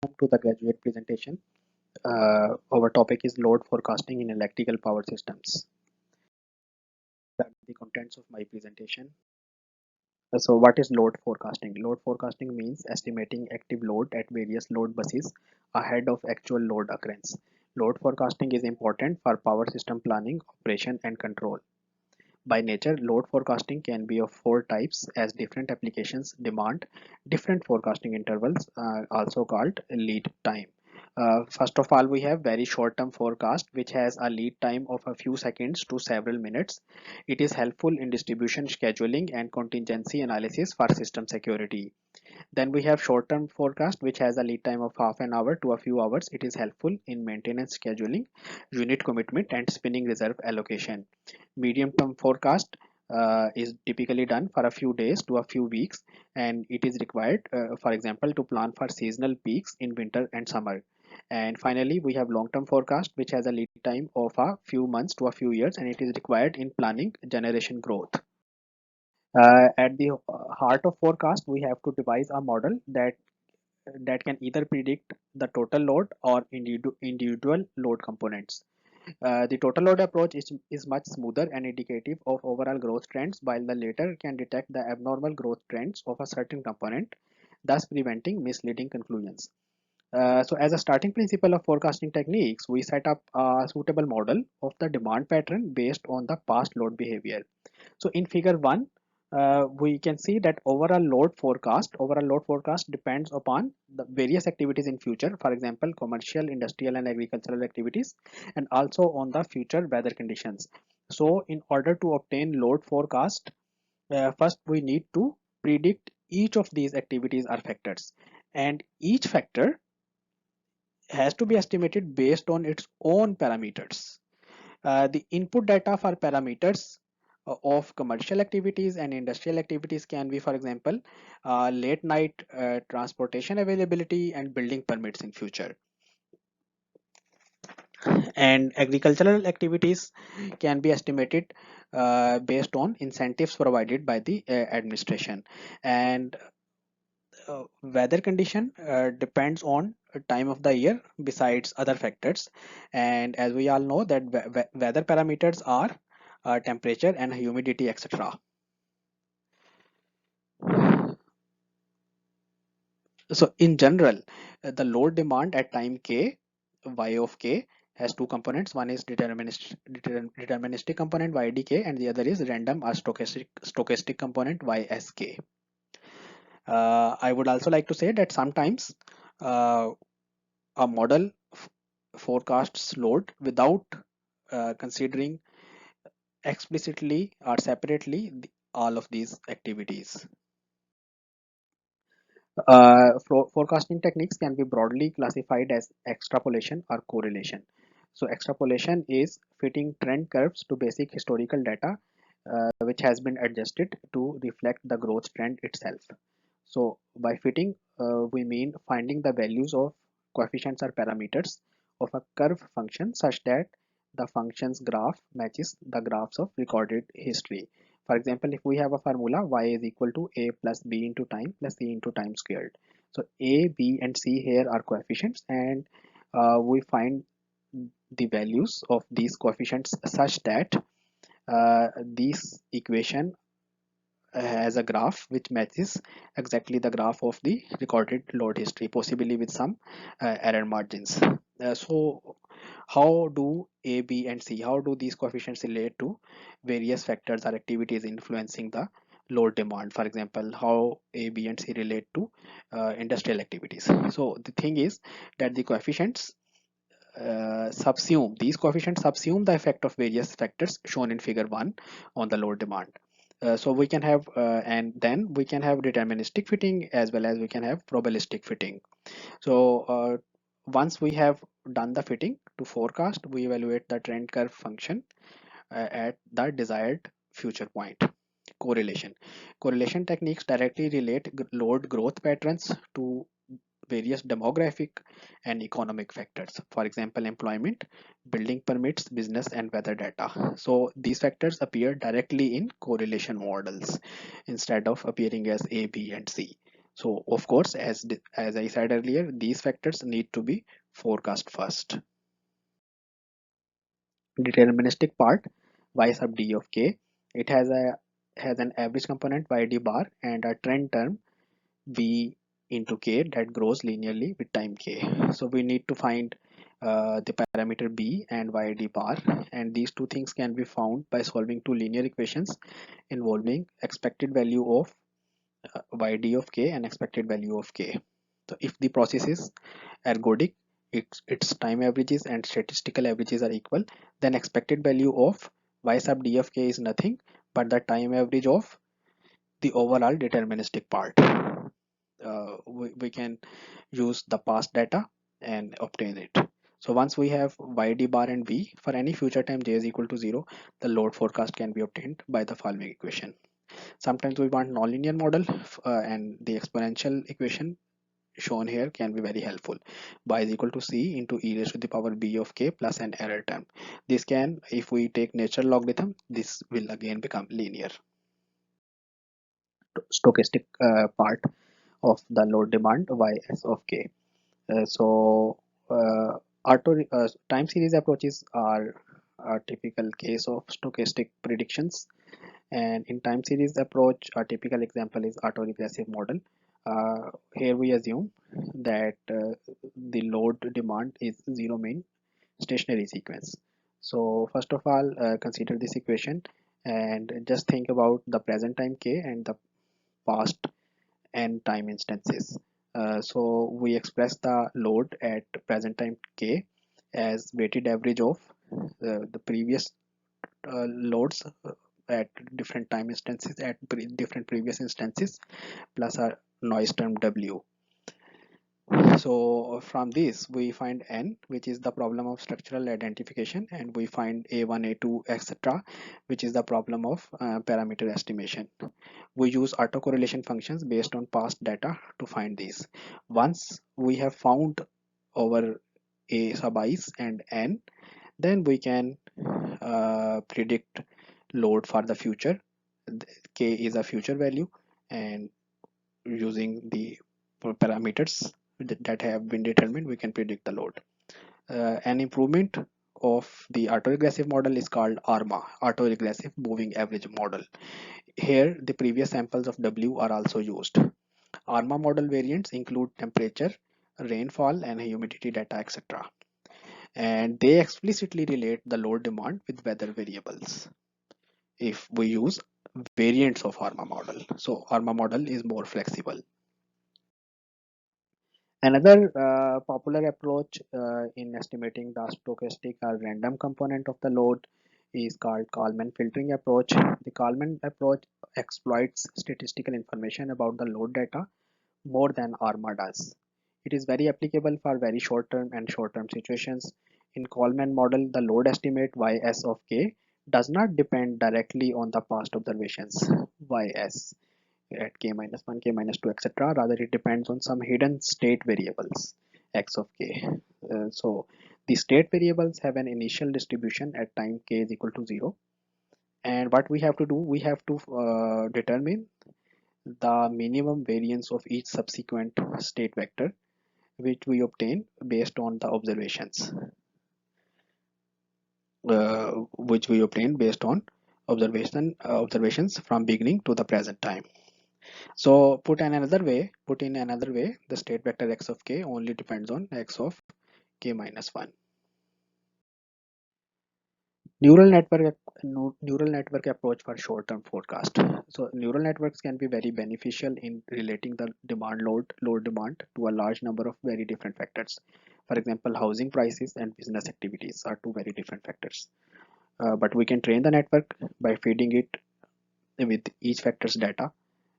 To the graduate presentation. Our topic is load forecasting in electrical power systems. The contents of my presentation. So what is load forecasting? Load forecasting means estimating active load at various load buses ahead of actual load occurrence. Load forecasting is important for power system planning, operation and control. By nature, load forecasting can be of four types as different applications demand different forecasting intervals, also called lead time. First of all, we have very short-term forecast, which has a lead time of a few seconds to several minutes. It is helpful in distribution scheduling and contingency analysis for system security. Then we have short-term forecast, which has a lead time of half an hour to a few hours. It is helpful in maintenance scheduling, unit commitment, and spinning reserve allocation. Medium-term forecast is typically done for a few days to a few weeks, and it is required, for example, to plan for seasonal peaks in winter and summer. And finally, we have long-term forecast, which has a lead time of a few months to a few years, and it is required in planning generation growth. At the heart of forecast, we have to devise a model that can either predict the total load or individual load components. The total load approach is much smoother and indicative of overall growth trends, while the latter can detect the abnormal growth trends of a certain component, thus preventing misleading conclusions. So as a starting principle of forecasting techniques, we set up a suitable model of the demand pattern based on the past load behavior. So in figure 1, we can see that overall load forecast depends upon the various activities in future, for example, commercial, industrial and agricultural activities, and also on the future weather conditions. So in order to obtain load forecast, first we need to predict each of these activities are factors, and each factor has to be estimated based on its own parameters. The input data for parameters of commercial activities and industrial activities can be, for example, late night transportation availability and building permits in future. And agricultural activities can be estimated based on incentives provided by the administration. And weather condition depends on time of the year besides other factors, and as we all know that weather parameters are temperature and humidity, etc. So in general, the load demand at time k, y of k, has two components. One is deterministic component ydk, and the other is random or stochastic component ysk. I would also like to say that sometimes uh, a model forecasts load without considering explicitly or separately all of these activities. Forecasting techniques can be broadly classified as extrapolation or correlation. So extrapolation is fitting trend curves to basic historical data, which has been adjusted to reflect the growth trend itself. So by fitting, we mean finding the values of coefficients or parameters of a curve function such that the function's graph matches the graphs of recorded history. For example, if we have a formula y is equal to a plus b into time plus c into time squared. So a, b and c here are coefficients, and we find the values of these coefficients such that this equation has a graph which matches exactly the graph of the recorded load history, possibly with some error margins. So how do a, b and c, how do these coefficients relate to various factors or activities influencing the load demand? For example, how a, b and c relate to industrial activities. So the thing is that the coefficients subsume the effect of various factors shown in figure 1 on the load demand. So we can have and then we can have deterministic fitting as well as we can have probabilistic fitting. So once we have done the fitting to forecast, we evaluate the trend curve function at the desired future point. Correlation techniques directly relate load growth patterns to various demographic and economic factors, for example employment, building permits, business and weather data. So these factors appear directly in correlation models instead of appearing as a, b and c. So of course, as I said earlier, these factors need to be forecast first. Deterministic part, y sub d of k, it has an average component yd bar and a trend term b into k that grows linearly with time k. So we need to find the parameter b and yd bar, and these two things can be found by solving two linear equations involving expected value of yd of k and expected value of k. So if the process is ergodic, its time averages and statistical averages are equal, then expected value of y sub d of k is nothing but the time average of the overall deterministic part. We can use the past data and obtain it. So once we have yd bar and b, for any future time j is equal to 0, the load forecast can be obtained by the following equation. Sometimes we want nonlinear model, and the exponential equation shown here can be very helpful. Y is equal to c into e raised to the power b of k plus an error term. This can, if we take natural logarithm, this will again become linear. Stochastic part of the load demand ys of k. So time series approaches are a typical case of stochastic predictions, and in time series approach a typical example is autoregressive model. Here we assume that the load demand is zero mean stationary sequence. So first of all, consider this equation and just think about the present time k and the past n time instances. So we express the load at present time k as weighted average of the previous loads at different time instances at different previous instances plus our noise term w. So from this we find n, which is the problem of structural identification, and we find a1, a2, etc., which is the problem of parameter estimation. We use autocorrelation functions based on past data to find these. Once we have found our a sub i's and n, then we can predict load for the future. K is a future value, and using the parameters that have been determined, we can predict the load. An improvement of the autoregressive model is called ARMA, autoregressive moving average model. Here the previous samples of W are also used. ARMA model variants include temperature, rainfall and humidity data, etc., and they explicitly relate the load demand with weather variables if we use variants of ARMA model. So ARMA model is more flexible. Another popular approach in estimating the stochastic or random component of the load is called Kalman filtering approach. The Kalman approach exploits statistical information about the load data more than ARMA does. It is very applicable for very short-term and short-term situations. In Kalman model, the load estimate Ys of k does not depend directly on the past observations Ys at k minus 1, k minus 2, etc. Rather, it depends on some hidden state variables x of k. So the state variables have an initial distribution at time k is equal to 0. And what we have to do, we have to determine the minimum variance of each subsequent state vector, which we obtain based on the observations, which we obtain based on observations from beginning to the present time. So put in another way, the state vector x of k only depends on x of k minus 1. Neural network neural network approach for short-term forecast. So neural networks can be very beneficial in relating the load demand to a large number of very different factors. For example, housing prices and business activities are two very different factors. But we can train the network by feeding it with each factor's data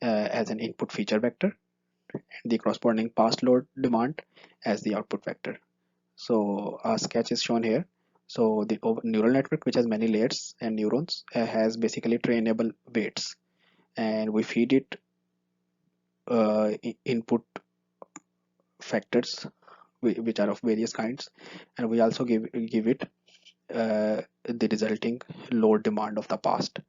as an input feature vector and the corresponding past load demand as the output vector. So a sketch is shown here. So the neural network, which has many layers and neurons, has basically trainable weights, and we feed it input factors which are of various kinds, and we also give it the resulting load demand of the past.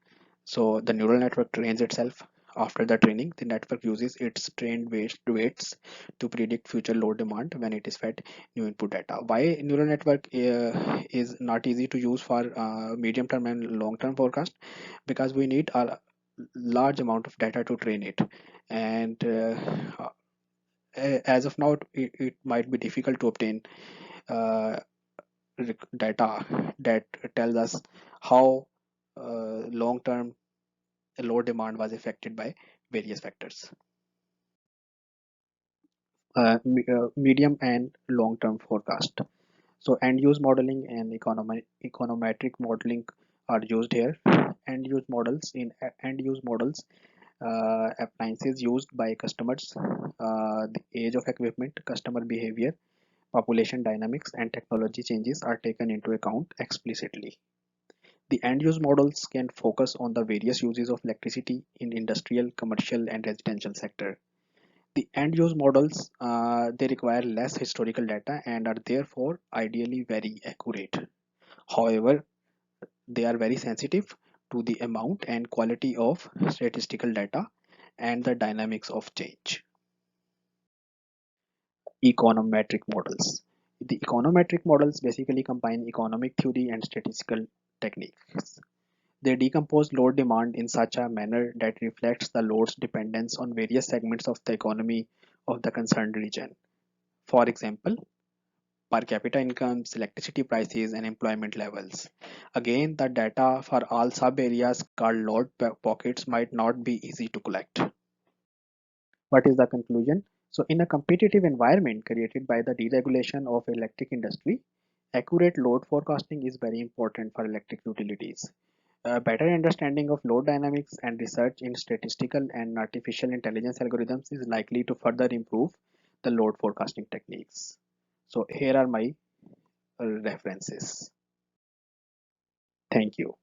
So the neural network trains itself After the training, the network uses its trained weights to predict future load demand when it is fed new input data. Why neural network is not easy to use for medium term and long term forecast? Because we need a large amount of data to train it, and as of now it might be difficult to obtain uh, data that tells us how long term load demand was affected by various factors. Medium and long term forecast. So end use modeling and econometric modeling are used here. End use models, appliances used by customers, the age of equipment, customer behavior, population dynamics, and technology changes are taken into account explicitly. The end use models can focus on the various uses of electricity in industrial, commercial, and residential sector. The end use models, they require less historical data and are therefore ideally very accurate. However, they are very sensitive to the amount and quality of statistical data and the dynamics of change. Econometric models. The econometric models basically combine economic theory and statistical techniques. They decompose load demand in such a manner that reflects the load's dependence on various segments of the economy of the concerned region. For example, per capita incomes, electricity prices, and employment levels. Again, the data for all sub-areas called load pockets might not be easy to collect. What is the conclusion? So, in a competitive environment created by the deregulation of electric industry, accurate load forecasting is very important for electric utilities. A better understanding of load dynamics and research in statistical and artificial intelligence algorithms is likely to further improve the load forecasting techniques. So here are my references. Thank you.